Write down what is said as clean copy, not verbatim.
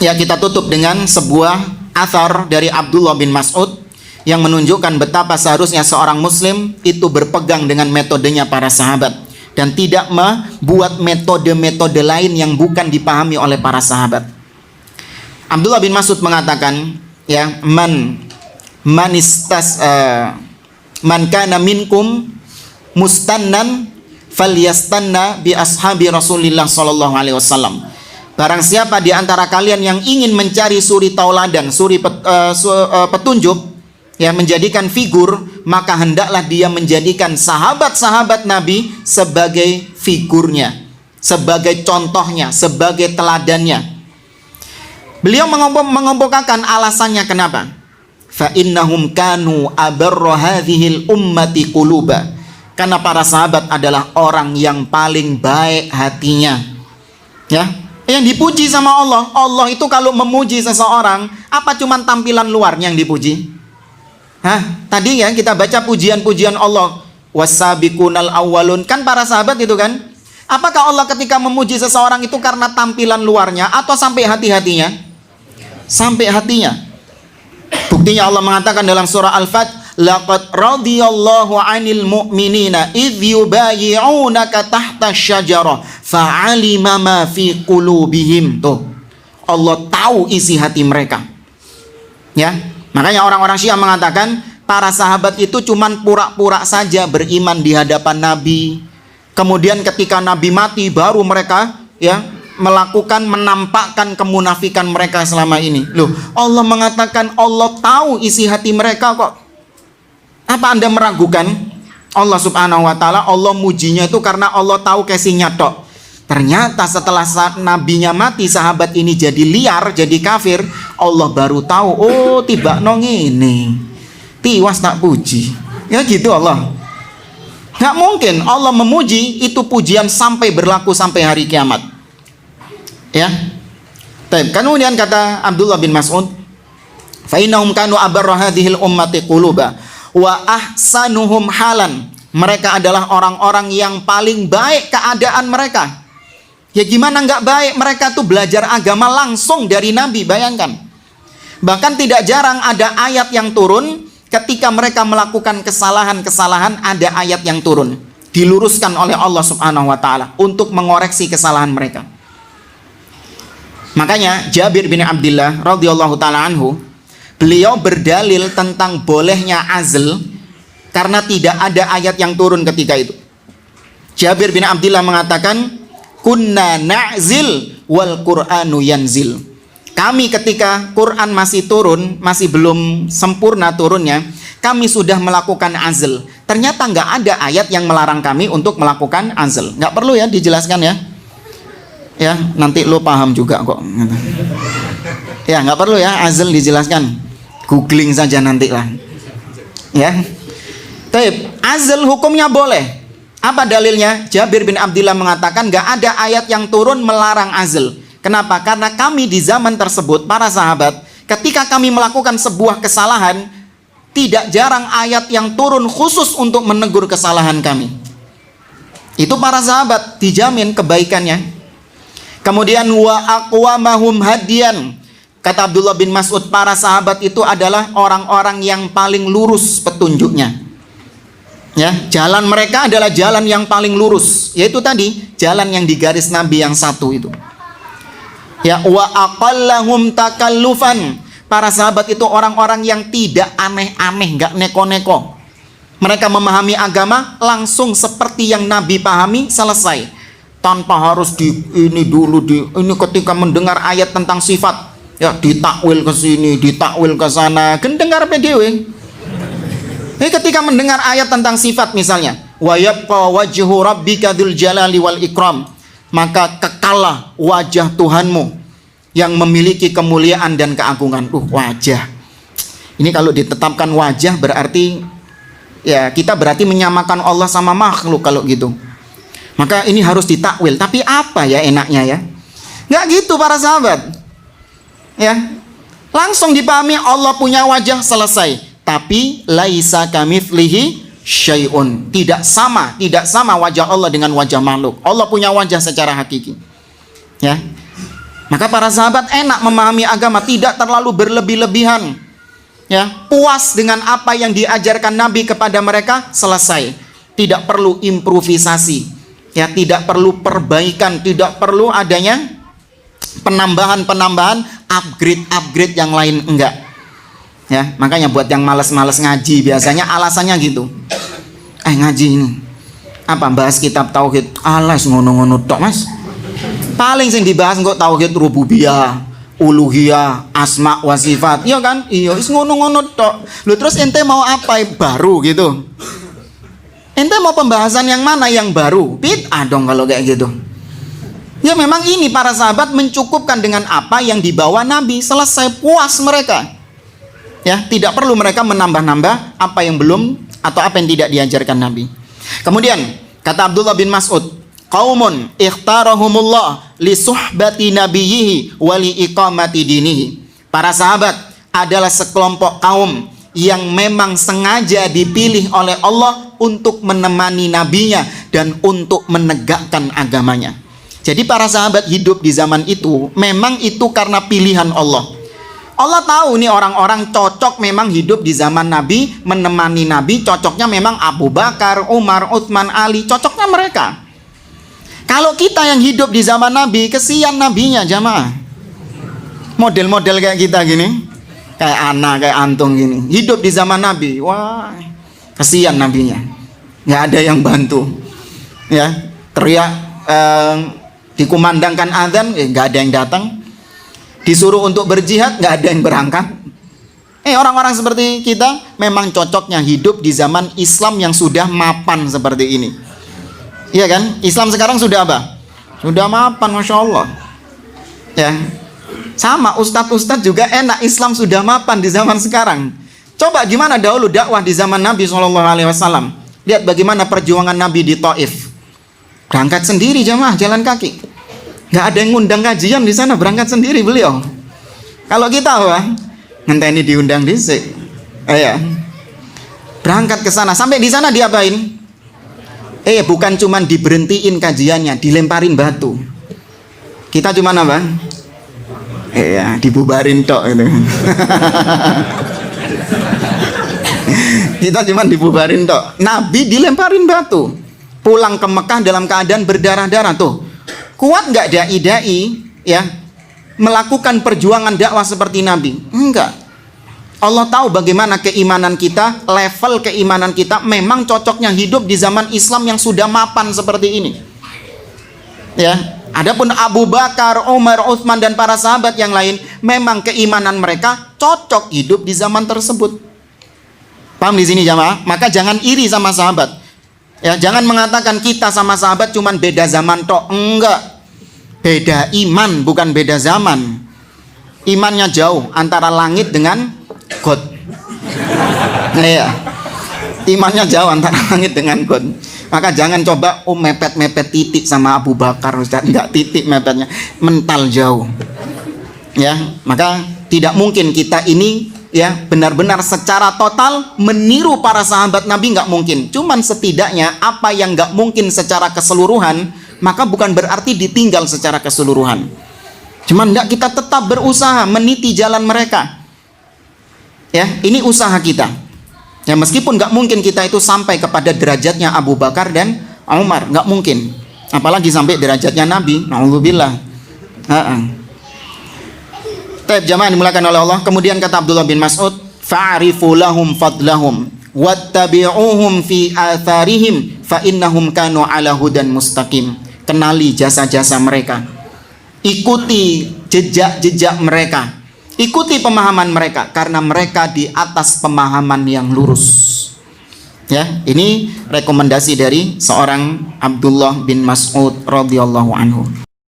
Ya, kita tutup dengan sebuah athar dari Abdullah bin Mas'ud yang menunjukkan betapa seharusnya seorang muslim itu berpegang dengan metodenya para sahabat dan tidak membuat metode-metode lain yang bukan dipahami oleh para sahabat. Abdullah bin Mas'ud mengatakan, ya, man kana minkum mustannan falyastanna bi ashabi Rasulillah sallallahu alaihi wasallam. Barang siapa di antara kalian yang ingin mencari suri tauladan, petunjuk, ya, menjadikan figur, maka hendaklah dia menjadikan sahabat-sahabat Nabi sebagai figurnya, sebagai contohnya, sebagai teladannya. Beliau mengemukakan alasannya kenapa. Fa innahum kanu abarra hadhil ummati quluba. Karena para sahabat adalah orang yang paling baik hatinya. Ya, yang dipuji sama Allah. Allah itu kalau memuji seseorang, apa cuman tampilan luarnya yang dipuji? Tadi ya kita baca pujian-pujian Allah. Wasabiqunal awwalun, kan para sahabat itu kan? Apakah Allah ketika memuji seseorang itu karena tampilan luarnya atau sampai hati-hatinya? Sampai hatinya. Buktinya Allah mengatakan dalam surah Al-Fat, laqad radiyallahu 'anil mu'minina idh yubayyi'unaka tahta syajarah fa'alima ma fi qulubihim. Tuh, Allah tahu isi hati mereka. Ya, makanya orang-orang Syiah mengatakan para sahabat itu cuman pura-pura saja beriman di hadapan Nabi. Kemudian ketika Nabi mati baru mereka, ya, menampakkan kemunafikan mereka selama ini. Loh, Allah mengatakan Allah tahu isi hati mereka kok. Apa Anda meragukan Allah subhanahu wa ta'ala? Allah mujinya itu karena Allah tahu casingnya tok. Ternyata setelah saat nabinya mati, sahabat ini jadi liar, jadi kafir. Allah baru tahu, oh tiba nong ini tiwas tak puji. Ya gitu Allah. Nggak mungkin Allah memuji itu pujian sampai berlaku sampai hari kiamat. Ya. Kemudian kata Abdullah bin Mas'ud, fa innahum kanu abarra hadhil ummati quluba wa ahsanuhum halan. Mereka adalah orang-orang yang paling baik keadaan mereka. Ya gimana nggak baik? Mereka tuh belajar agama langsung dari Nabi, bayangkan. Bahkan tidak jarang ada ayat yang turun ketika mereka melakukan kesalahan-kesalahan, ada ayat yang turun diluruskan oleh Allah subhanahu wa ta'ala untuk mengoreksi kesalahan mereka. Makanya Jabir bin Abdullah radhiyallahu ta'ala anhu, beliau berdalil tentang bolehnya azl karena tidak ada ayat yang turun ketika itu. Jabir bin Abdullah mengatakan, kunna na'zil wal qur'anu yanzil. Kami ketika Quran masih turun, masih belum sempurna turunnya, kami sudah melakukan azl. Ternyata nggak ada ayat yang melarang kami untuk melakukan azl. Nggak perlu ya dijelaskan ya. Ya, nanti lo paham juga kok. Ya, nggak perlu ya azl dijelaskan. Googling saja nanti lah. Ya. Tapi azl hukumnya boleh. Apa dalilnya? Jabir bin Abdullah mengatakan nggak ada ayat yang turun melarang azl. Kenapa? Karena kami di zaman tersebut, para sahabat, ketika kami melakukan sebuah kesalahan, tidak jarang ayat yang turun khusus untuk menegur kesalahan kami. Itu para sahabat dijamin kebaikannya. Kemudian wa aqwamahum hadiyan. Kata Abdullah bin Mas'ud, para sahabat itu adalah orang-orang yang paling lurus petunjuknya. Ya, jalan mereka adalah jalan yang paling lurus, yaitu tadi jalan yang digaris Nabi yang satu itu. Ya, wa aqallahum takallufan. Para sahabat itu orang-orang yang tidak aneh-aneh, enggak neko-neko. Mereka memahami agama langsung seperti yang Nabi pahami, selesai. Tanpa harus ini ketika mendengar ayat tentang sifat, ya ditakwil ke sini, ditakwil ke sana, dengar PDW. Ketika mendengar ayat tentang sifat misalnya, wa yabqa wajhu rabbika dzul jalali wal ikram, maka kekallah wajah Tuhanmu yang memiliki kemuliaan dan keagungan. Wajah. Ini kalau ditetapkan wajah berarti ya kita berarti menyamakan Allah sama makhluk kalau gitu. Maka ini harus ditakwil. Tapi apa ya enaknya ya? Nggak gitu para sahabat. Ya, langsung dipahami Allah punya wajah, selesai. Tapi laisa kamitslihi syai'un. Tidak sama wajah Allah dengan wajah makhluk. Allah punya wajah secara hakiki. Ya. Maka para sahabat enak memahami agama, tidak terlalu berlebih-lebihan. Ya, puas dengan apa yang diajarkan Nabi kepada mereka, selesai. Tidak perlu improvisasi. Ya, tidak perlu perbaikan, tidak perlu adanya penambahan-penambahan, upgrade yang lain, enggak. Ya, makanya buat yang malas-malas ngaji biasanya alasannya gitu. Ngaji ini apa, bahas kitab tauhid, alas ngono-ngono tok, Mas. Paling sing dibahas kok tauhid rububiyah, uluhiyah, asma wa sifat. Iya kan? Iya, is ngono-ngono tok. Lu terus ente mau apa baru gitu? Ente mau pembahasan yang mana yang baru? Bid'ah dong kalau kayak gitu. Ya memang ini para sahabat mencukupkan dengan apa yang dibawa Nabi, selesai, puas mereka. Ya, tidak perlu mereka menambah-nambah apa yang belum atau apa yang tidak diajarkan Nabi. Kemudian kata Abdullah bin Mas'ud, qaumun ikhtarahumullah li suhbati nabiyhi wa li iqamati dinihi. Para sahabat adalah sekelompok kaum yang memang sengaja dipilih oleh Allah untuk menemani nabinya dan untuk menegakkan agamanya. Jadi para sahabat hidup di zaman itu memang itu karena pilihan Allah. Allah tahu nih orang-orang cocok memang hidup di zaman Nabi, menemani Nabi, cocoknya memang Abu Bakar, Umar, Utsman, Ali, cocoknya mereka. Kalau kita yang hidup di zaman Nabi, kesian nabinya jamaah. Model-model kayak kita gini, kayak Ana, kayak Antung gini, hidup di zaman Nabi, wah, kesian nabinya. Nggak ada yang bantu. Ya, teriak, dikumandangkan azan, nggak ada yang datang. Disuruh untuk berjihad, nggak ada yang berangkat. Orang-orang seperti kita memang cocoknya hidup di zaman Islam yang sudah mapan seperti ini. Iya kan? Islam sekarang sudah apa? Sudah mapan, Masya Allah. Ya, sama ustadz-ustadz juga enak, Islam sudah mapan di zaman sekarang. Coba gimana dahulu dakwah di zaman Nabi SAW. Lihat bagaimana perjuangan Nabi di Taif. Berangkat sendiri jamaah, jalan kaki. Nggak ada yang ngundang kajian di sana, berangkat sendiri beliau. Kalau kita ngenteni diundang dhisik. Berangkat ke sana, sampai di sana diapain? Bukan cuman diberhentiin kajiannya, dilemparin batu. Kita cuman apa? Dibubarin tok itu. Kita cuman dibubarin tok. Nabi dilemparin batu. Pulang ke Mekah dalam keadaan berdarah-darah tuh. Kuat nggak dai-dai ya melakukan perjuangan dakwah seperti Nabi? Enggak. Allah tahu bagaimana keimanan kita, level keimanan kita memang cocoknya hidup di zaman Islam yang sudah mapan seperti ini. Ya, adapun Abu Bakar, Umar, Utsman dan para sahabat yang lain, memang keimanan mereka cocok hidup di zaman tersebut. Paham di sini jamaah? Maka jangan iri sama sahabat. Ya, jangan mengatakan kita sama sahabat cuman beda zaman tok. Enggak. Beda iman, bukan beda zaman. Imannya jauh antara langit dengan God. Iya. Imannya jauh antara langit dengan God. Maka jangan coba mepet-mepet titik sama Abu Bakar, Ustaz. Enggak, titik mepetnya, mental jauh. Ya, maka tidak mungkin kita ini ya benar-benar secara total meniru para sahabat Nabi, nggak mungkin. Cuman setidaknya apa yang nggak mungkin secara keseluruhan, maka bukan berarti ditinggal secara keseluruhan. Cuman nggak, kita tetap berusaha meniti jalan mereka. Ya, ini usaha kita. Ya, meskipun nggak mungkin kita itu sampai kepada derajatnya Abu Bakar dan Umar, nggak mungkin. Apalagi sampai derajatnya Nabi. Na'udzubillah. Taib jamaah dimulakan oleh Allah. Kemudian kata Abdullah bin Mas'ud, fa'arifu lahum fadlahum wattabi'uhum fi atharihim fa innahum kanu ala hudan mustaqim. Kenali jasa-jasa mereka, ikuti jejak-jejak mereka, ikuti pemahaman mereka, karena mereka di atas pemahaman yang lurus. Ya, ini rekomendasi dari seorang Abdullah bin Mas'ud radhiyallahu anhu.